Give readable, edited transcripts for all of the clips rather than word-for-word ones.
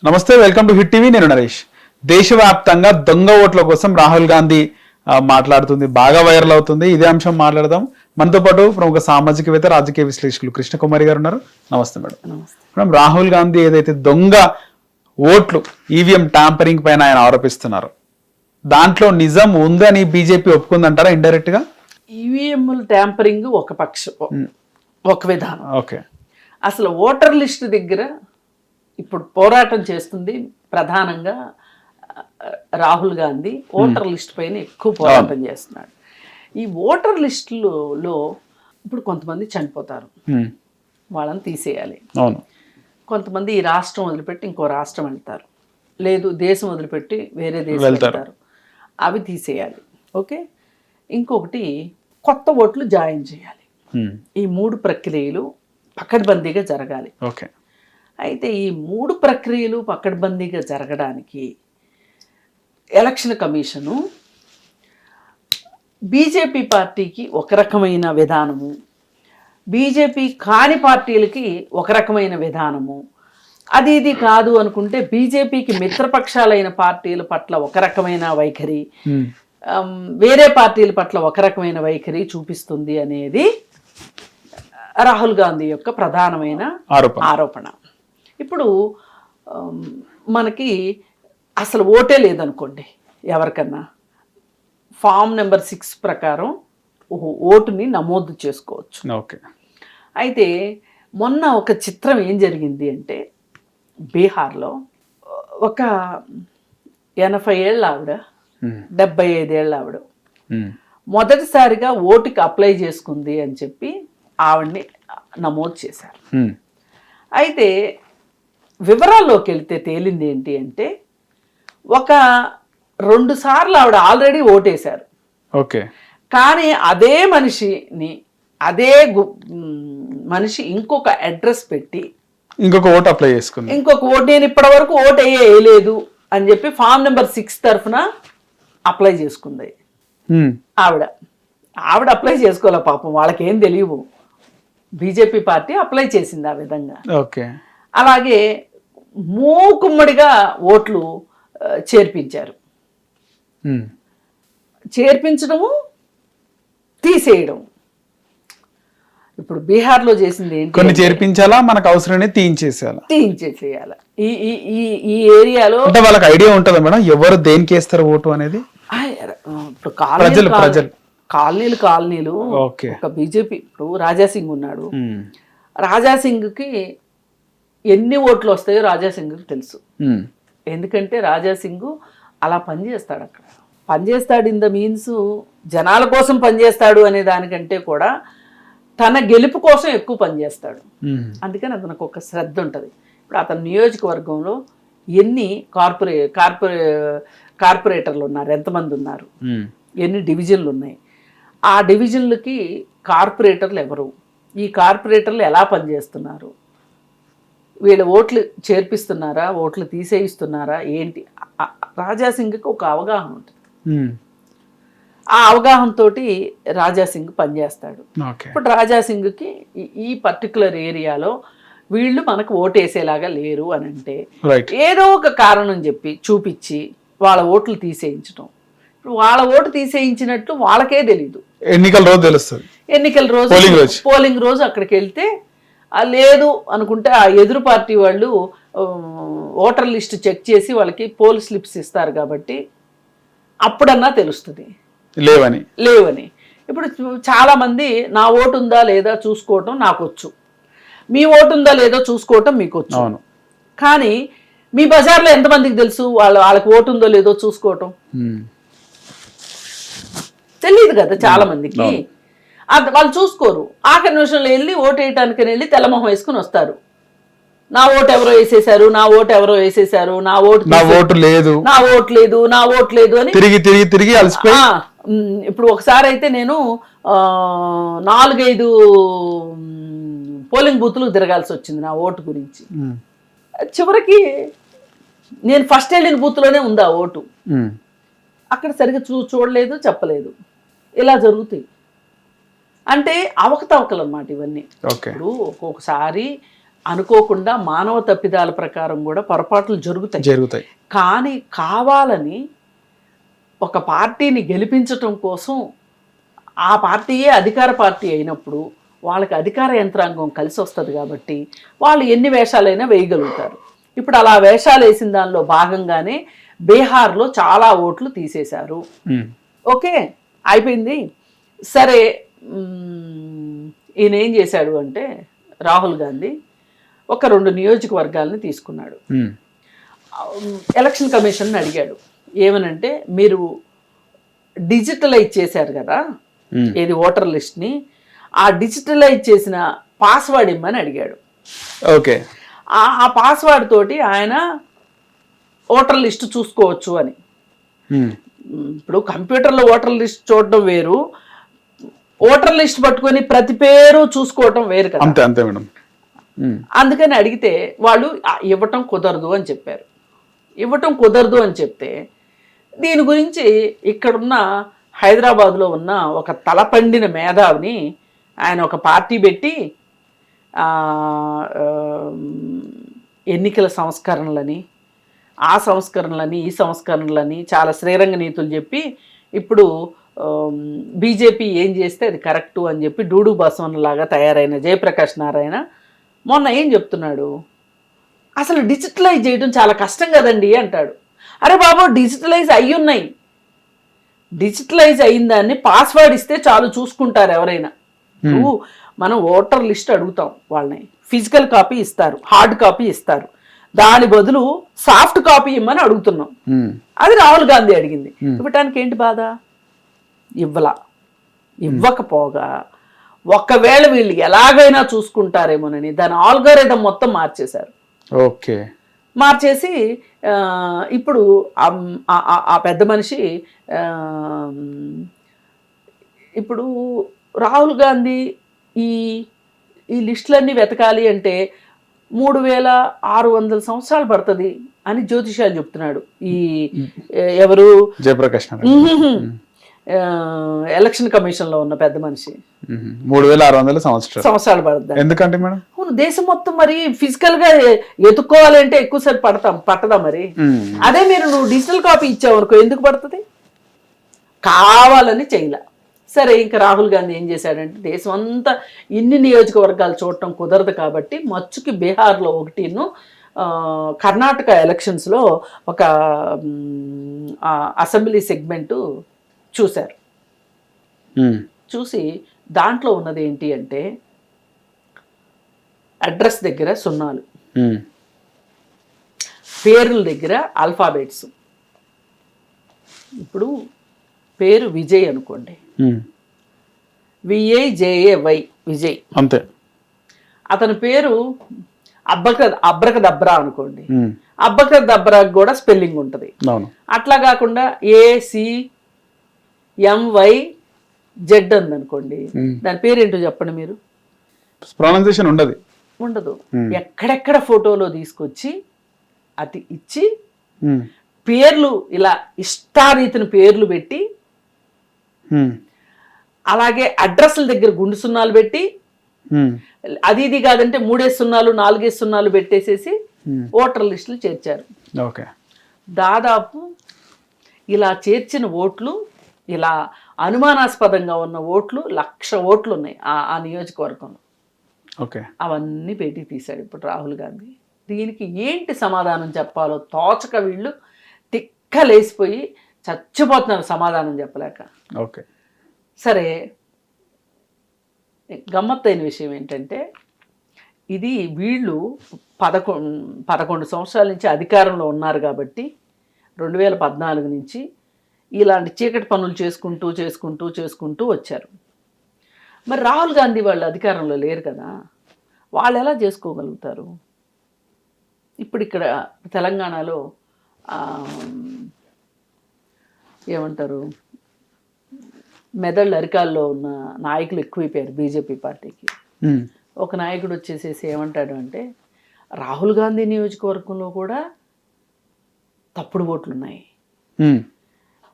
నమస్తే, welcome to hit TV. నేను నరేష్. దేశవ్యాప్తంగా దొంగ ఓట్ల కోసం రాహుల్ గాంధీ మాట్లాడుతుంది, బాగా వైరల్ అవుతుంది. ఇదే అంశం మాట్లాడదాం. మనతో పాటు ప్రముఖ సామాజికవేత్త, రాజకీయ విశ్లేషకులు కృష్ణకుమారి గారు ఉన్నారు. నమస్తే మేడం. మేడం, రాహుల్ గాంధీ ఏదైతే దొంగ ఓట్లు ఈవీఎం ట్యాంపరింగ్ పైన ఆయన ఆరోపిస్తున్నారు, దాంట్లో నిజం ఉందని బీజేపీ ఒప్పుకుందంటారా ఇండైరెక్ట్ గా? ఈవీఎంల ట్యాంపరింగ్ ఒక పక్షం, ఒక విధానం. ఓకే, అసలు ఓటర్ లిస్ట్ దగ్గర ఇప్పుడు పోరాటం చేస్తుంది ప్రధానంగా రాహుల్ గాంధీ. ఓటర్ లిస్ట్ పైన ఎక్కువ పోరాటం చేస్తున్నాడు. ఈ ఓటర్ లిస్టులో ఇప్పుడు కొంతమంది చనిపోతారు, వాళ్ళని తీసేయాలి. అవును. కొంతమంది ఈ రాష్ట్రం వదిలిపెట్టి ఇంకో రాష్ట్రం వెళ్తారు, లేదు దేశం వదిలిపెట్టి వేరే దేశం వెళ్తారు, అవి తీసేయాలి. ఓకే, ఇంకొకటి కొత్త ఓట్లు జాయిన్ చేయాలి. ఈ మూడు ప్రక్రియలు పకడ్బందీగా జరగాలి. ఓకే, అయితే ఈ మూడు ప్రక్రియలు పకడ్బందీగా జరగడానికి ఎలక్షన్ కమిషను బీజేపీ పార్టీకి ఒక రకమైన విధానము, బీజేపీ కాని పార్టీలకి ఒక రకమైన విధానము, అది ఇది కాదు అనుకుంటే బీజేపీకి మిత్రపక్షాలైన పార్టీల పట్ల ఒక రకమైన వైఖరి, వేరే పార్టీల పట్ల ఒక రకమైన వైఖరి చూపిస్తుంది అనేది రాహుల్ గాంధీ యొక్క ప్రధానమైన ఆరోపణ. ఇప్పుడు మనకి అసలు ఓటే లేదనుకోండి, ఎవరికన్నా ఫామ్ నెంబర్ 6 ప్రకారం ఓటుని నమోదు చేసుకోవచ్చు. ఓకే. అయితే మొన్న ఒక చిత్రం ఏం జరిగింది అంటే, బీహార్లో ఒక 80 ఏళ్ళ ఆవిడ, 75 ఏళ్ళ ఆవిడ మొదటిసారిగా ఓటుకి అప్లై చేసుకుంది అని చెప్పి ఆవిడ్ని నమోదు చేశారు. అయితే వివరాల్లోకి వెళ్తే తేలింది ఏంటి అంటే, ఒక 2 సార్లు ఆవిడ ఆల్రెడీ ఓటేశారు. ఓకే. కానీ అదే మనిషిని మనిషి ఇంకొక అడ్రస్ పెట్టి ఇంకొక ఓటు అప్లై చేసుకుంది. ఇంకొక ఓటు, నేను ఇప్పటి వరకు ఓటు వేయలేదు అని చెప్పి ఫామ్ నెంబర్ 6 తరఫున అప్లై చేసుకుంది ఆవిడ అప్లై చేసుకోలే పాపం, వాళ్ళకేం తెలియవు. బీజేపీ పార్టీ అప్లై చేసింది ఆ విధంగా. ఓకే. అలాగే మూకుమ్మడిగా ఓట్లు చేర్పించారు. చేర్పించడము, తీసేయడం. ఇప్పుడు బీహార్లో చేసింది ఏంటి, కొన్ని చేర్పించాలా, మనకు అవసరమే తీయించేసేయాలి. ఈ ఏరియాలో అంటే వాళ్ళకి ఐడియా ఉంటుందా మేడం ఎవరు దేనికి వేస్తారు ఓటు అనేది? ఇప్పుడు కాలనీలు ఒక బీజేపీ, ఇప్పుడు రాజాసింగ్ ఉన్నాడు, రాజాసింగ్కి ఎన్ని ఓట్లు వస్తాయో రాజాసింగ్కి తెలుసు. ఎందుకంటే రాజాసింగ్ అలా పనిచేస్తాడు, అక్కడ పనిచేస్తాడు. ఇన్ ద మీన్స్ జనాల కోసం పనిచేస్తాడు అనే దానికంటే కూడా తన గెలుపు కోసం ఎక్కువ పనిచేస్తాడు. అందుకని అతనికి ఒక శ్రద్ధ ఉంటుంది. ఇప్పుడు అతని నియోజకవర్గంలో ఎన్ని కార్పొరేటర్లు ఉన్నారు, ఎంతమంది ఉన్నారు, ఎన్ని డివిజన్లు ఉన్నాయి, ఆ డివిజన్లకి కార్పొరేటర్లు ఎవరు, ఈ కార్పొరేటర్లు ఎలా పనిచేస్తున్నారు, వీళ్ళ ఓట్లు చేర్పిస్తున్నారా, ఓట్లు తీసేయిస్తున్నారా ఏంటి, రాజాసింగ్కి ఒక అవగాహన ఉంటుంది. ఆ అవగాహనతో రాజాసింగ్ పనిచేస్తాడు. ఇప్పుడు రాజాసింగ్కి ఈ పర్టికులర్ ఏరియాలో వీళ్ళు మనకు ఓటేసేలాగా లేరు అని అంటే ఏదో ఒక కారణం చెప్పి చూపించి వాళ్ళ ఓట్లు తీసేయించడం. ఇప్పుడు వాళ్ళ ఓటు తీసేయించినట్టు వాళ్ళకే తెలీదు. ఎన్నికల రోజు తెలుస్తుంది. పోలింగ్ రోజు అక్కడికి వెళ్తే లేదు అనుకుంటే ఆ ఎదురు పార్టీ వాళ్ళు ఓటర్ లిస్ట్ చెక్ చేసి వాళ్ళకి పోల్ స్లిప్స్ ఇస్తారు కాబట్టి అప్పుడన్నా తెలుస్తుంది లేవని. ఇప్పుడు చాలా మంది నా ఓటు ఉందా లేదా చూసుకోవటం నాకు వచ్చు, మీ ఓటు ఉందా లేదో చూసుకోవటం మీకు వచ్చు. కానీ మీ బజార్లో ఎంతమందికి తెలుసు వాళ్ళకి ఓటు ఉందో లేదో చూసుకోవటం? తెలియదు కదా చాలా మందికి. వాళ్ళు చూసుకోరు. ఆఖరి నిమిషంలో వెళ్ళి ఓటు వేయటానికని వెళ్ళి తెల్లమొహం వేసుకుని వస్తారు. నా ఓటు ఎవరో వేసేసారు, నా ఓటు ఎవరో వేసేసారు, నా ఓటు లేదు అని తిరిగి అలసిపోయి. ఇప్పుడు ఒకసారి అయితే నేను 4-5 పోలింగ్ బూత్లు తిరగాల్సి వచ్చింది నా ఓటు గురించి. చివరికి నేను ఫస్ట్ వెళ్ళిన బూత్లోనే ఉంది ఆ ఓటు. అక్కడ సరిగ్గా చూడలేదు, చెప్పలేదు. ఇలా జరుగుతాయి. అంటే అవకతవకలు అన్నమాట ఇవన్నీ. ఇప్పుడు ఒక్కొక్కసారి అనుకోకుండా మానవ తప్పిదాల ప్రకారం కూడా పొరపాట్లు జరుగుతాయి. కానీ కావాలని ఒక పార్టీని గెలిపించటం కోసం ఆ పార్టీయే అధికార పార్టీ అయినప్పుడు వాళ్ళకి అధికార యంత్రాంగం కలిసి వస్తుంది కాబట్టి వాళ్ళు ఎన్ని వేషాలైనా వేయగలుగుతారు. ఇప్పుడు అలా వేషాలు వేసిన దానిలో భాగంగానే బీహార్లో చాలా ఓట్లు తీసేశారు. ఓకే, అయిపోయింది. సరే, ఈయన ఏం చేశాడు అంటే రాహుల్ గాంధీ ఒక 2 నియోజకవర్గాలని తీసుకున్నాడు. ఎలక్షన్ కమిషన్ అడిగాడు ఏమనంటే, మీరు డిజిటలైజ్ చేశారు కదా ఏది ఓటర్ లిస్ట్ని, ఆ డిజిటలైజ్ చేసిన పాస్వర్డ్ ఇమ్మని అడిగాడు. ఓకే, ఆ పాస్వర్డ్ తోటి ఆయన ఓటర్ లిస్ట్ చూసుకోవచ్చు అని. ఇప్పుడు కంప్యూటర్లో ఓటర్ లిస్ట్ చూడడం వేరు, ఓటర్ లిస్ట్ పట్టుకొని ప్రతి పేరు చూసుకోవటం వేరు కదా. అంతే అంతే మేడం. అందుకని అడిగితే వాళ్ళు ఇవ్వటం కుదరదు అని చెప్పారు. ఇవ్వటం కుదరదు అని చెప్తే దీని గురించి ఇక్కడున్న హైదరాబాద్లో ఉన్న ఒక తలపండిన మేధావిని ఆయన ఒక పార్టీ పెట్టి ఎన్నికల సంస్కరణలని, ఆ సంస్కరణలని, ఈ సంస్కరణలని చాలా శ్రీరంగ నీతులు చెప్పి ఇప్పుడు బీజేపీ ఏం చేస్తే అది కరెక్టు అని చెప్పి డూడు బసవన్నలాగా తయారైన జయప్రకాష్ నారాయణ మొన్న ఏం చెప్తున్నాడు, అసలు డిజిటలైజ్ చేయడం చాలా కష్టం కదండి అంటాడు. అరే బాబు, డిజిటలైజ్ అయ్యున్నాయి. డిజిటలైజ్ అయిన దాన్ని పాస్వర్డ్ ఇస్తే చాలు చూసుకుంటారు ఎవరైనా. మనం ఓటర్ లిస్ట్ అడుగుతాం, వాళ్ళని ఫిజికల్ కాపీ ఇస్తారు, హార్డ్ కాపీ ఇస్తారు, దాని బదులు సాఫ్ట్ కాపీ ఇమ్మని అడుగుతున్నాం. అది రాహుల్ గాంధీ అడిగింది. ఇవ్వటానికి ఏంటి బాధ? ఇవ్వకపోగా ఒకవేళ వీళ్ళు ఎలాగైనా చూసుకుంటారేమోనని దాని ఆల్గోరిథం మొత్తం మార్చేశారు. ఓకే, మార్చేసి ఇప్పుడు ఆ పెద్ద మనిషి ఇప్పుడు రాహుల్ గాంధీ ఈ లిస్టులన్నీ వెతకాలి అంటే 3600 సంవత్సరాలు పడుతుంది అని జ్యోతిషాలు చెప్తున్నాడు. ఈ ఎవరు? జయప్రకాష్ ఎలక్షన్ కమిషన్ లో ఉన్న పెద్ద మనిషి. 3600 సంవత్సరాలు పడుతుంది. ఎందుకంటే మేడం అవును, దేశం మొత్తం మరి ఫిజికల్ గా ఎత్తుక్కోవాలంటే ఎక్కువసేపు పట్టదా మరి? అదే నువ్వు డిజిటల్ కాపీ ఇచ్చావు అనుకో, ఎందుకు పడుతుంది? కావాలని చేయలే. సరే, ఇంకా రాహుల్ గాంధీ ఏం చేశాడంటే దేశం అంతా ఇన్ని నియోజకవర్గాలు చూడటం కుదరదు కాబట్టి మచ్చుకి బీహార్లో 1, కర్ణాటక ఎలక్షన్స్లో ఒక అసెంబ్లీ సెగ్మెంటు చూశారు. చూసి దాంట్లో ఉన్నది ఏంటి అంటే అడ్రస్ దగ్గర 0, పేర్ల దగ్గర ఆల్ఫాబెట్స్. ఇప్పుడు పేరు విజయ్ అనుకోండి, VIJAY విజయ్ అంతే. అతని పేరు అబ్రకదబ్రా అనుకోండి, అబ్రకదబ్రా కూడా స్పెల్లింగ్ ఉంటుంది. అట్లా కాకుండా ACMYZ ఉందనుకోండి, దాని పేరేంటో చెప్పండి మీరు. ప్రొనౌన్సియేషన్ ఉండదు. ఎక్కడెక్కడ ఫోటోలో తీసుకొచ్చి అది ఇచ్చి పేర్లు ఇలా ఇష్టారీతిన పేర్లు పెట్టి, అలాగే అడ్రస్ల దగ్గర గుండు 0 పెట్టి, అది ఇది కాదంటే 3 0, 4 0 పెట్టేసేసి ఓటర్ లిస్టులు చేర్చారు. దాదాపు ఇలా చేర్చిన ఓట్లు, ఇలా అనుమానాస్పదంగా ఉన్న ఓట్లు 1,00,000 ఓట్లు ఉన్నాయి ఆ నియోజకవర్గంలో. అవన్నీ పెట్టి తీశాడు ఇప్పుడు రాహుల్ గాంధీ. దీనికి ఏంటి సమాధానం చెప్పాలో తోచక వీళ్ళు తిక్కలేసిపోయి చచ్చిపోతున్నారు సమాధానం చెప్పలేక. సరే, గమ్మత్తైన విషయం ఏంటంటే ఇది వీళ్ళు 11 సంవత్సరాల నుంచి అధికారంలో ఉన్నారు కాబట్టి 2014 నుంచి ఇలాంటి చీకటి పనులు చేసుకుంటూ వచ్చారు. మరి రాహుల్ గాంధీ వాళ్ళు అధికారంలో లేరు కదా, వాళ్ళు ఎలా చేసుకోగలుగుతారు? ఇప్పుడు ఇక్కడ తెలంగాణలో ఏమంటారు, మెదళ్ళు అరికాల్లో ఉన్న నాయకులు ఎక్కువైపోయారు బీజేపీ పార్టీకి. ఒక నాయకుడు వచ్చేసేసి ఏమంటాడు అంటే, రాహుల్ గాంధీ నియోజకవర్గంలో కూడా తప్పుడు ఓట్లు ఉన్నాయి,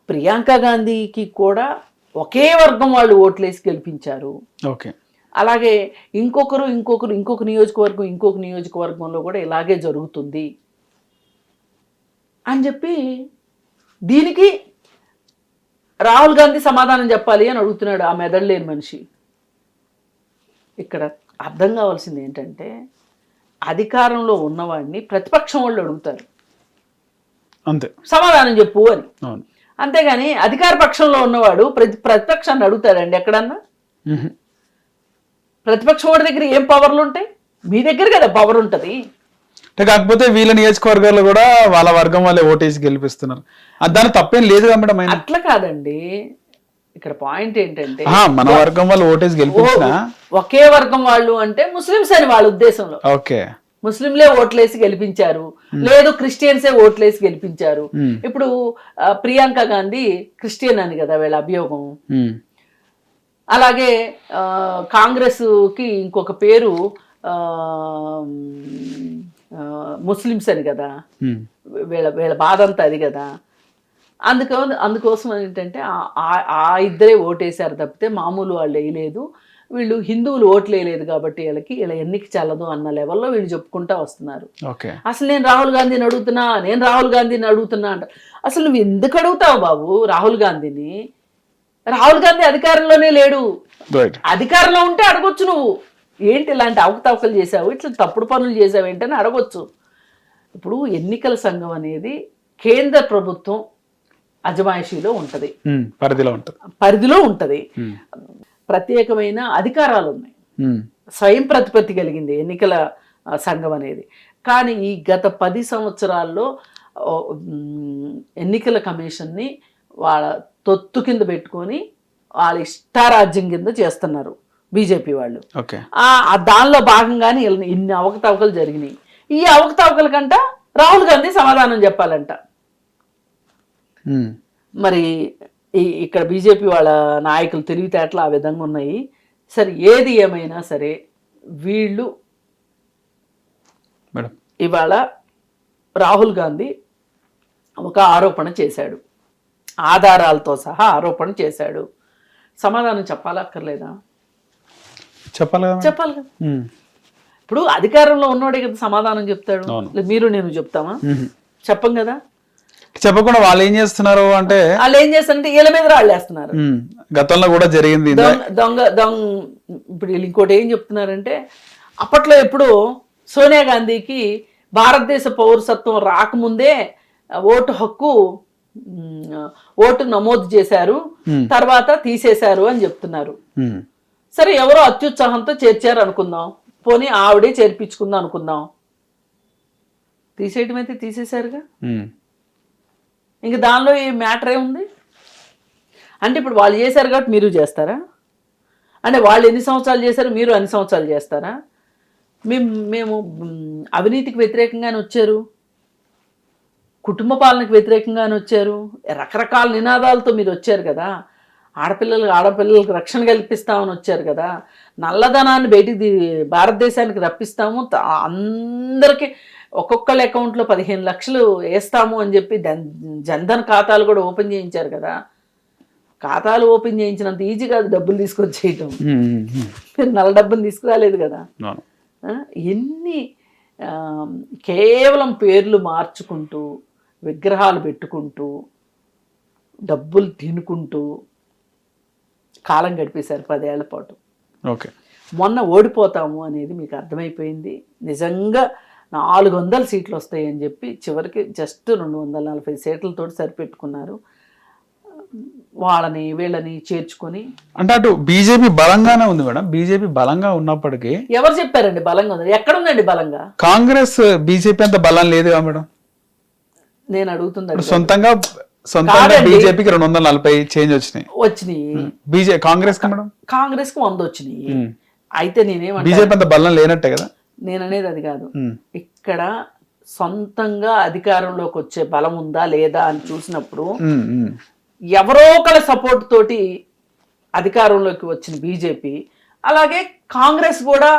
ప్రియాంక గాంధీకి కూడా ఒకే వర్గం వాళ్ళు ఓట్లేసి గెలిపించారు, అలాగే ఇంకొక నియోజకవర్గంలో కూడా ఇలాగే జరుగుతుంది అని చెప్పి దీనికి రాహుల్ గాంధీ సమాధానం చెప్పాలి అని అడుగుతున్నాడు ఆ మెదడు లేని మనిషి. ఇక్కడ అర్థం కావాల్సింది ఏంటంటే అధికారంలో ఉన్నవాడిని ప్రతిపక్షం వాళ్ళు అడుగుతారు అంతే, సమాధానం చెప్పు అని. అంతేగాని అధికార పక్షంలో ఉన్నవాడు ప్రతిపక్షాన్ని అడుగుతాడండి ఎక్కడన్నా? ప్రతిపక్షం వాడి దగ్గర ఏం పవర్లు ఉంటాయి? మీ దగ్గర కదా పవర్ ఉంటుంది. కాకపోతే వీళ్ళ నియోజకవర్గాల్లో కూడా వాళ్ళ వర్గం వాళ్ళే ఓటేసి గెలిపిస్తున్నారు, దాని తప్పేం లేదు మేడం. అట్లా కాదండి, ఇక్కడ పాయింట్ ఏంటంటే మన వర్గం వాళ్ళు ఓటేసి గెలిపించిన ఒకే వర్గం వాళ్ళు అంటే ముస్లిమ్స్ అని వాళ్ళ ఉద్దేశంలో. ఓకే, ముస్లింలే ఓట్లేసి గెలిపించారు, లేదు క్రిస్టియన్సే ఓట్లేసి గెలిపించారు. ఇప్పుడు ప్రియాంక గాంధీ క్రిస్టియన్ అని కదా వీళ్ళ అభియోగం. అలాగే కాంగ్రెస్ కి ఇంకొక పేరు ముస్లిమ్స్ అని కదా, వీళ్ళ బాధ అంతా అది కదా. అందుకోసం ఏంటంటే ఆ ఇద్దరే ఓటేశారు తప్పితే మామూలు వాళ్ళు వేయలేదు, వీళ్ళు హిందువులు ఓట్లు వేయలేదు కాబట్టి వీళ్ళ ఎన్నిక చల్లదు అన్న లెవెల్లో వీళ్ళు చెప్పుకుంటా వస్తున్నారు. అసలు నేను రాహుల్ గాంధీని అడుగుతున్నా అంట. అసలు నువ్వు ఎందుకు అడుగుతావు బాబు రాహుల్ గాంధీని? రాహుల్ గాంధీ అధికారంలోనే లేడు, అధికారంలో ఉంటే అడగొచ్చు. నువ్వు ఏంటి ఇలాంటి అవకతవకలు చేసావు, ఇట్లా తప్పుడు పనులు చేసావు ఏంటని అడగొచ్చు. ఇప్పుడు ఎన్నికల సంఘం అనేది కేంద్ర ప్రభుత్వం అజమాయిషీలో ఉంటది, పరిధిలో ఉంటది, ప్రత్యేకమైన అధికారాలు ఉన్నాయి, స్వయం ప్రతిపత్తి కలిగింది ఎన్నికల సంఘం అనేది. కానీ ఈ గత 10 సంవత్సరాల్లో ఎన్నికల కమిషన్ని వాళ్ళ తొత్తు కింద పెట్టుకొని వాళ్ళ ఇష్టారాజ్యం కింద చేస్తున్నారు బీజేపీ వాళ్ళు. దానిలో భాగంగానే ఇన్ని అవకతవకలు జరిగినాయి. ఈ అవకతవకల కంట రాహుల్ గాంధీ సమాధానం చెప్పాలంట. మరి ఇక్కడ బీజేపీ వాళ్ళ నాయకులు తెలివితేటలు ఆ విధంగా ఉన్నాయి. సరే, ఏది ఏమైనా సరే వీళ్ళు ఇవాళ రాహుల్ గాంధీ ఒక ఆరోపణ చేశాడు, ఆధారాలతో సహా ఆరోపణ చేశాడు. సమాధానం చెప్పాలక్కర్లేదా? చెప్పాలి కదా. ఇప్పుడు అధికారంలో ఉన్నోడే కదా సమాధానం చెప్తాడు. మీరు నేను చెప్తామా? చెప్పం కదా. చెప్పకుండా వాళ్ళు ఏం చేస్తున్నారు అంటే వీళ్ళ మీద రాళ్ళేస్తున్నారు. గతంలో కూడా జరిగింది దొంగ. ఇప్పుడు వీళ్ళు ఇంకోటి ఏం చెప్తున్నారంటే అప్పట్లో ఎప్పుడు సోనియా గాంధీకి భారతదేశ పౌరసత్వం రాకముందే ఓటు నమోదు చేశారు, తర్వాత తీసేశారు అని చెప్తున్నారు. సరే, ఎవరో అత్యుత్సాహంతో చేర్చారు అనుకుందాం, పోనీ ఆవిడే చేర్పించుకుందాం అనుకుందాం. తీసేయటం అయితే తీసేశారుగా, ఇంక దానిలో ఈ మ్యాటర్ ఏముంది? అంటే ఇప్పుడు వాళ్ళు చేశారు కాబట్టి మీరు చేస్తారా? అంటే వాళ్ళు ఎన్ని సంవత్సరాలు చేశారు, మీరు అన్ని సంవత్సరాలు చేస్తారా? మేము అవినీతికి వ్యతిరేకంగానే వచ్చారు, కుటుంబ పాలనకు వ్యతిరేకంగానే వచ్చారు, రకరకాల నినాదాలతో మీరు వచ్చారు కదా. ఆడపిల్లలకు రక్షణ కల్పిస్తామని వచ్చారు కదా, నల్లధనాన్ని బయటికి భారతదేశానికి రప్పిస్తాము, అందరికీ ఒక్కొక్కళ్ళ అకౌంట్లో 15 లక్షలు వేస్తాము అని చెప్పి జన్ధన్ ఖాతాలు కూడా ఓపెన్ చేయించారు కదా. ఖాతాలు ఓపెన్ చేయించినంత ఈజీ కాదు డబ్బులు తీసుకొచ్చేయటం. మీరు నల్ల డబ్బుని తీసుకురాలేదు కదా. ఎన్ని కేవలం పేర్లు మార్చుకుంటూ, విగ్రహాలు పెట్టుకుంటూ, డబ్బులు తినుకుంటూ కాలం గడిపేశారు 10 ఏళ్ల పాటు. మొన్న ఓడిపోతాము అనేది మీకు అర్థమైపోయింది. నిజంగా 400 సీట్లు వస్తాయని చెప్పి చివరికి జస్ట్ 240 సీట్లతో సరిపెట్టుకున్నారు. వాళ్ళని వీళ్ళని చేర్చుకొని అంటే అటు బీజేపీ బలంగానే ఉంది మేడం. బీజేపీ బలంగా ఉన్నప్పటికీ ఎవరు చెప్పారండి బలంగా ఉంది? ఎక్కడుందండి బలంగా? కాంగ్రెస్ బీజేపీ అంత బలం లేదుగా మేడం. నేను అడుగుతుంది సొంతంగా బీజేపీకి 240 చేంజ్ వచ్చినాయి. కాంగ్రెస్ కి 100 వచ్చినాయి. అయితే నేనేమంటా, బీజేపీ అంత బలం లేనట్టే కదా. నేను అనేది అది కాదు. ఇక్కడ సొంతంగా అధికారంలోకి వచ్చే బలం ఉందా లేదా అని చూసినప్పుడు ఎవరో ఒకళ్ళ సపోర్ట్ తోటి అధికారంలోకి వచ్చిన బీజేపీ, అలాగే కాంగ్రెస్ కూడా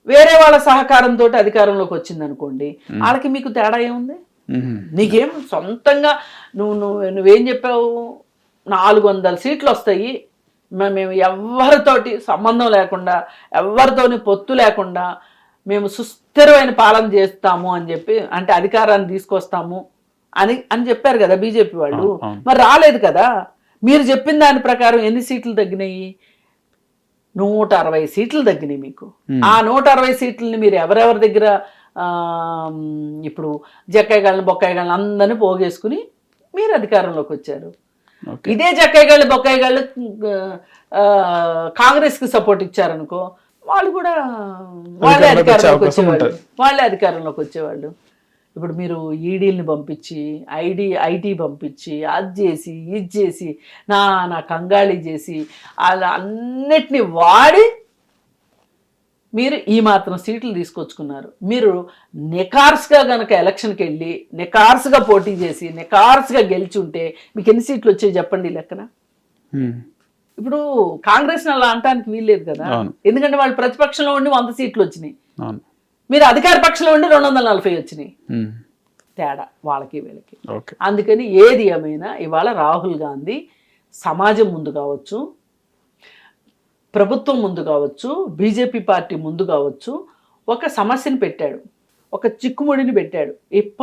వేరే వాళ్ళ సహకారంతో అధికారంలోకి వచ్చింది అనుకోండి, వాళ్ళకి మీకు తేడా ఏముంది? నీకేం సొంతంగా నువ్వేం చెప్పావు? 400 సీట్లు వస్తాయి, మేము ఎవరితోటి సంబంధం లేకుండా, ఎవరితోని పొత్తు లేకుండా మేము సుస్థిరమైన పాలన చేస్తాము అని చెప్పి, అంటే అధికారాన్ని తీసుకొస్తాము అని చెప్పారు కదా బీజేపీ వాళ్ళు. మరి రాలేదు కదా. మీరు చెప్పిన దాని ప్రకారం ఎన్ని సీట్లు తగ్గినాయి? 160 సీట్లు తగ్గినాయి మీకు. ఆ 160 సీట్లని మీరు ఎవరెవరి దగ్గర ఇప్పుడు జక్కయ్యగాళ్ళని బొక్కాయిగాళ్ళని అందరినీ పోగేసుకుని మీరు అధికారంలోకి వచ్చారు. ఇదే జక్కయ్యగాళ్ళు బొక్కాయిగాళ్ళు కాంగ్రెస్కి సపోర్ట్ ఇచ్చారనుకో, వాళ్ళు కూడా వాళ్ళే అధికారంలోకి వచ్చేవాళ్ళు. ఇప్పుడు మీరు ఈడీల్ని పంపించి, ఐటీ పంపించి, అది చేసి ఇది చేసి నా కంగాళి చేసి అలా అన్నిటినీ వాడి మీరు ఈ మాత్రం సీట్లు తీసుకొచ్చుకున్నారు. మీరు నికార్స్గా కనుక ఎలక్షన్కి వెళ్ళి నికార్స్గా పోటీ చేసి నికార్స్గా గెలిచి ఉంటే మీకు ఎన్ని సీట్లు వచ్చాయి చెప్పండి లెక్కన. ఇప్పుడు కాంగ్రెస్ అలా అనటానికి వీల్లేదు కదా, ఎందుకంటే వాళ్ళు ప్రతిపక్షంలో ఉండి 100 సీట్లు వచ్చినాయి, మీరు అధికార పక్షంలో ఉండి 240 వచ్చినాయి. తేడా వాళ్ళకి వీళ్ళకి. అందుకని ఏది ఏమైనా ఇవాళ రాహుల్ గాంధీ సమాజం ముందు కావచ్చు, ప్రభుత్వం ముందు కావచ్చు, బీజేపీ పార్టీ ముందు కావచ్చు, ఒక సమస్యను పెట్టాడు, ఒక చిక్కుముడిని పెట్టాడు.